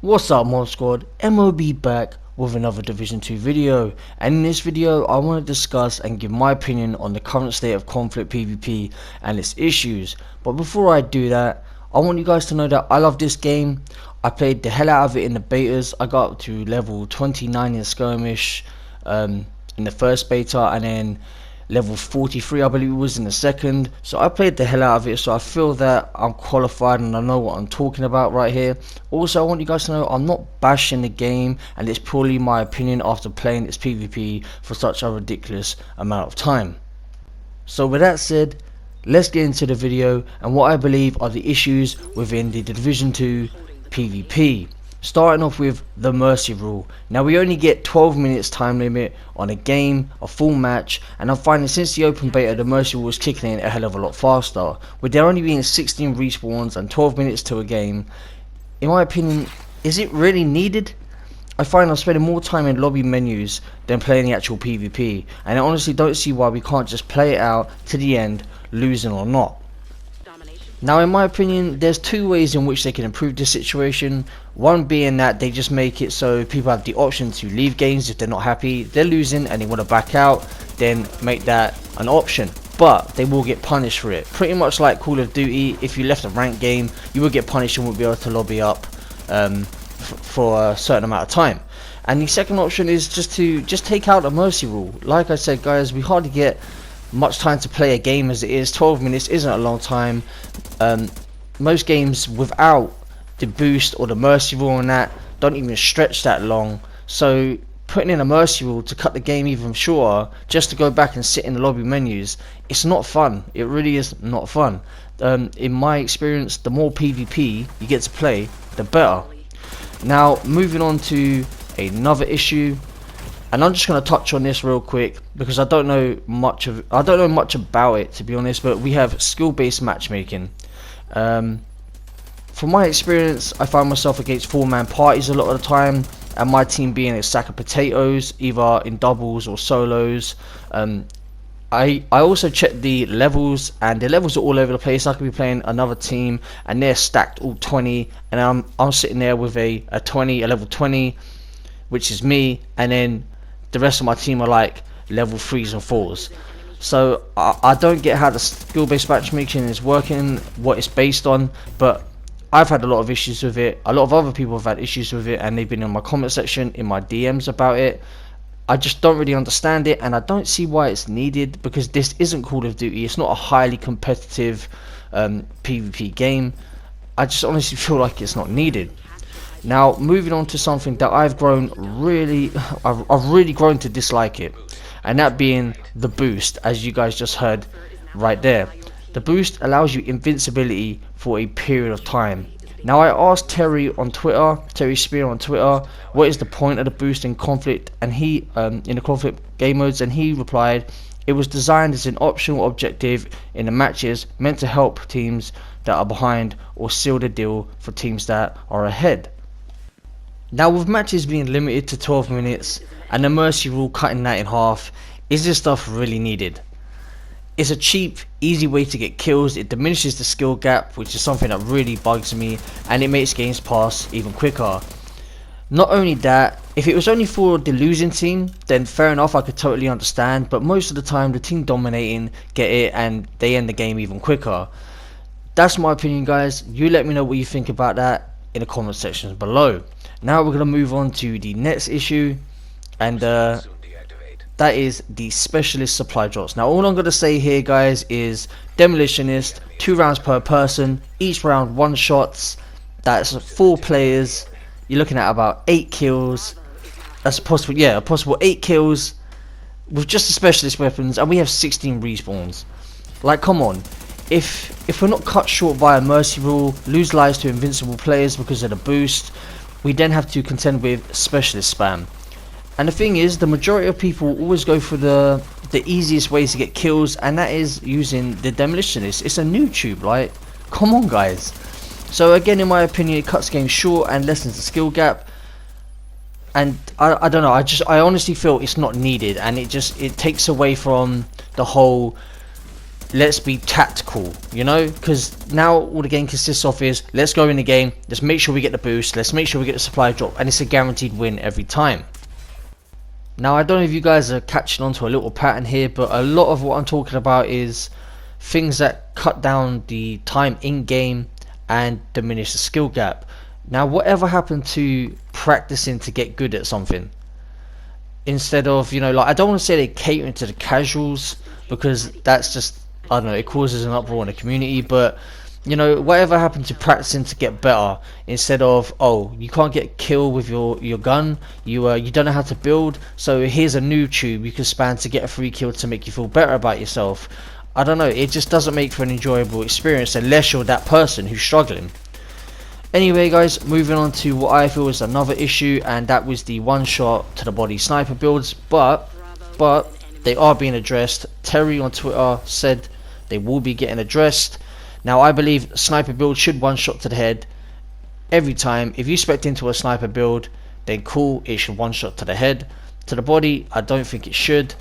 What's up, Mod Squad? MOB back with another Division 2 video, and in this video I want to discuss and give my opinion on the current state of conflict PvP and its issues. But before I do that, I want you guys to know that I love this game. I played the hell out of it in the betas. I got up to level 29 in skirmish in the first beta, and then level 43 I believe it was in the second. So I played the hell out of it, so I feel that I'm qualified and I know what I'm talking about right here. Also, I want you guys to know I'm not bashing the game, and it's purely my opinion after playing its PvP for such a ridiculous amount of time. So with that said, let's get into the video and what I believe are the issues within the Division 2 PvP. Starting off with the mercy rule. Now we only get 12 minutes time limit on a game, a full match, and I'm finding since the open beta the mercy rule is kicking in a hell of a lot faster. With there only being 16 respawns and 12 minutes to a game, in my opinion, is it really needed? I find I'm spending more time in lobby menus than playing the actual PvP, and I honestly don't see why we can't just play it out to the end, losing or not. Now in my opinion, there's two ways in which they can improve this situation. One being that they just make it so people have the option to leave games if they're not happy, they're losing and they want to back out, then make that an option. But they will get punished for it. Pretty much like Call of Duty, if you left a ranked game, you will get punished and won't be able to lobby up for a certain amount of time. And the second option is just take out a mercy rule. Like I said guys, we hardly get much time to play a game as it is. 12 minutes isn't a long time. Most games without the boost or the mercy rule and that don't even stretch that long, so putting in a mercy rule to cut the game even shorter just to go back and sit in the lobby menus, it's not fun. It really is not fun. In my experience, the more PvP you get to play, the better. Now moving on to another issue, and I'm just going to touch on this real quick because I don't know much about it, to be honest, but we have skill-based matchmaking. From my experience, I find myself against 4-man parties a lot of the time, and my team being a sack of potatoes, either in doubles or solos. I also check the levels, and the levels are all over the place. I could be playing another team and they're stacked all 20, and I'm sitting there with a level 20, which is me, and then the rest of my team are like level 3s and 4s. So I don't get how the skill-based matchmaking is working, what it's based on, but I've had a lot of issues with it. A lot of other people have had issues with it, and they've been in my comment section, in my DMs about it. I just don't really understand it, and I don't see why it's needed, because this isn't Call of Duty. It's not a highly competitive PvP game. I just honestly feel like it's not needed. Now moving on to something that I've really grown to dislike it, and that being the boost, as you guys just heard right there. The boost allows you invincibility for a period of time. Now I asked Terry Spear on Twitter, what is the point of the boost in conflict, and he in the conflict game modes, and he replied, it was designed as an optional objective in the matches, meant to help teams that are behind or seal the deal for teams that are ahead. Now with matches being limited to 12 minutes and the mercy rule cutting that in half, is this stuff really needed? It's a cheap, easy way to get kills. It diminishes the skill gap, which is something that really bugs me, and it makes games pass even quicker. Not only that, if it was only for the losing team, then fair enough, I could totally understand, but most of the time the team dominating get it and they end the game even quicker. That's my opinion guys. You let me know what you think about that in the comment sections below. Now we're going to move on to the next issue, and that is the specialist supply drops. Now all I'm going to say here guys is demolitionist, 2 rounds per person, each round 1 shots. That's 4 players. You're looking at about 8 kills. That's possible, yeah, a possible 8 kills with just the specialist weapons, and we have 16 respawns. Like, come on. If we're not cut short by a mercy rule, lose lives to invincible players because of the boost, we then have to contend with specialist spam. And the thing is, the majority of people always go for the easiest ways to get kills, and that is using the demolitionist. It's a new tube, like, come on guys. So again, in my opinion, it cuts games short and lessens the skill gap, and I don't know, I honestly feel it's not needed, and it takes away from the whole let's be tactical, you know, because now all the game consists of is let's go in the game, let's make sure we get the boost, let's make sure we get the supply drop, and it's a guaranteed win every time. Now I don't know if you guys are catching on to a little pattern here, but a lot of what I'm talking about is things that cut down the time in game and diminish the skill gap. Now whatever happened to practicing to get good at something, instead of, you know, like, I don't want to say they're catering to the casuals, because that's just, I don't know, it causes an uproar in the community, but you know, whatever happened to practicing to get better, instead of, oh, you can't get a kill with your gun, you don't know how to build, so here's a new tube you can spam to get a free kill to make you feel better about yourself. I don't know, it just doesn't make for an enjoyable experience unless you're that person who's struggling. Anyway guys, moving on to what I feel is another issue, and that was the one shot to the body sniper builds, but they are being addressed. Terry on Twitter said they will be getting addressed. Now I believe sniper build should one shot to the head every time. If you spec into a sniper build, then cool, it should one shot to the head. To the body, I don't think it should.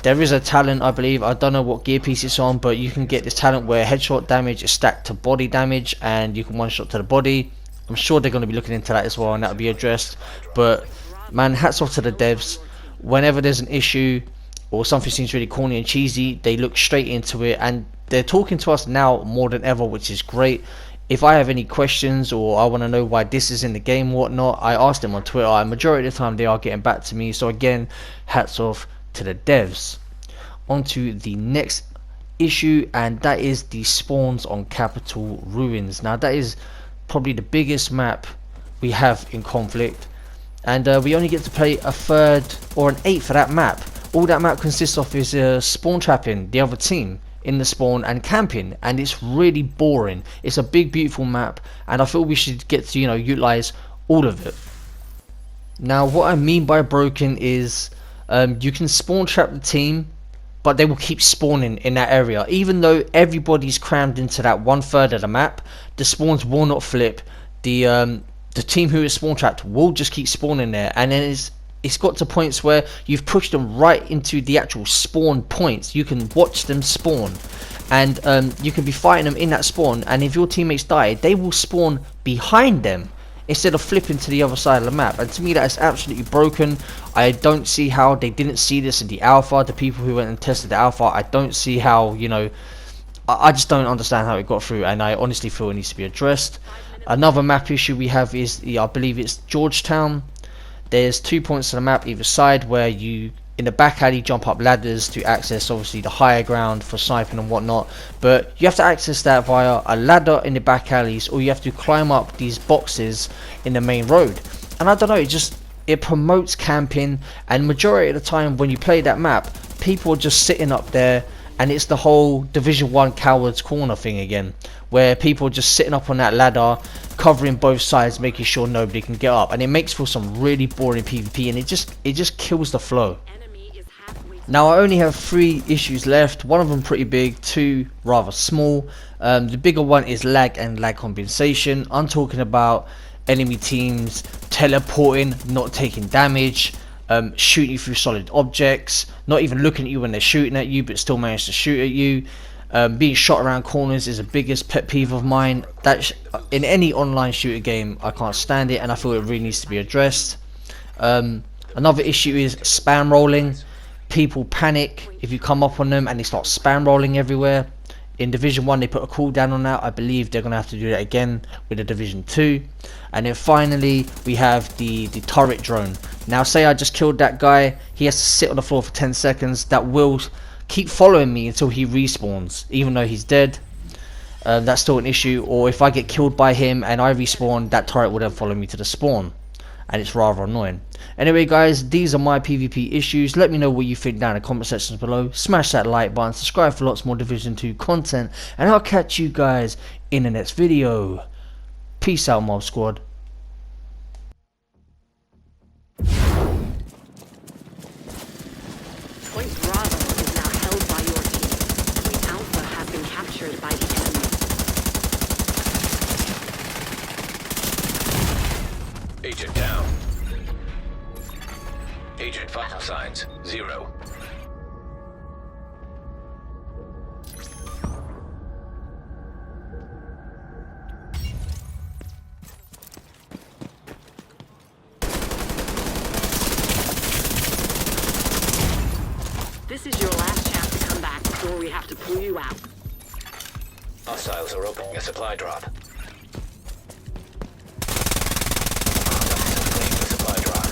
There is a talent, I believe, I don't know what gear piece it's on, but you can get this talent where headshot damage is stacked to body damage and you can one shot to the body. I'm sure they're going to be looking into that as well, and that will be addressed. But man, hats off to the devs. Whenever there's an issue or something seems really corny and cheesy, they look straight into it, and they're talking to us now more than ever, which is great. If I have any questions or I want to know why this is in the game, whatnot, I ask them on Twitter, and majority of the time they are getting back to me. So again, hats off to the devs. On to the next issue, and that is the spawns on Capital Ruins. Now that is probably the biggest map we have in Conflict, and we only get to play a third or an eighth of that map. All that map consists of is spawn trapping the other team in the spawn and camping, and it's really boring. It's a big beautiful map, and I feel we should get to, you know, utilize all of it. Now what I mean by broken is you can spawn trap the team, but they will keep spawning in that area. Even though everybody's crammed into that 1/3 of the map, the spawns will not flip. The team who is spawn trapped will just keep spawning there, and then it's got to points where you've pushed them right into the actual spawn points. You can watch them spawn, and you can be fighting them in that spawn, and if your teammates die, they will spawn behind them instead of flipping to the other side of the map. And to me, that is absolutely broken. I don't see how they didn't see this in the alpha. The people who went and tested the alpha, I don't see how, you know, I just don't understand how it got through, and I honestly feel it needs to be addressed. Another map issue we have is I believe it's Georgetown. There's 2 points to the map either side where you, in the back alley, jump up ladders to access obviously the higher ground for sniping and whatnot, but you have to access that via a ladder in the back alleys, or you have to climb up these boxes in the main road. And I don't know, it promotes camping, and majority of the time when you play that map, people are just sitting up there, and it's the whole Division 1 Cowards Corner thing again, where people are just sitting up on that ladder, covering both sides, making sure nobody can get up, and it makes for some really boring PvP, and it just kills the flow. Now I only have 3 issues left, one of them pretty big, 2 rather small. The bigger one is lag and lag compensation. I'm talking about enemy teams teleporting, not taking damage, shooting you through solid objects, not even looking at you when they're shooting at you but still manage to shoot at you. Being shot around corners is the biggest pet peeve of mine. In any online shooter game, I can't stand it, and I feel it really needs to be addressed. Another issue is spam rolling. People panic if you come up on them and they start spam rolling everywhere. In Division 1 they put a cooldown on that. I believe they're going to have to do that again with the Division 2. And then finally we have the turret drone. Now say I just killed that guy, he has to sit on the floor for 10 seconds. That will keep following me until he respawns, even though he's dead. That's still an issue. Or if I get killed by him and I respawn, that turret will then follow me to the spawn, and it's rather annoying. Anyway guys, these are my PvP issues. Let me know what you think down in the comment sections below. Smash that like button, subscribe for lots more Division 2 content, and I'll catch you guys in the next video. Peace out, Mob Squad. Point Bravo is now held by your team. Point Alpha has been captured by the enemy. Agent down. Agent vital signs 0. you out. Hostiles are opening a supply drop. Hostiles the supply drop.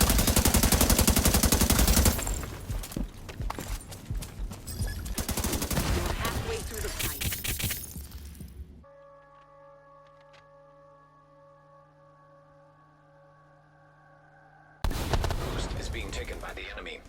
You're halfway through the fight. Boost is being taken by the enemy.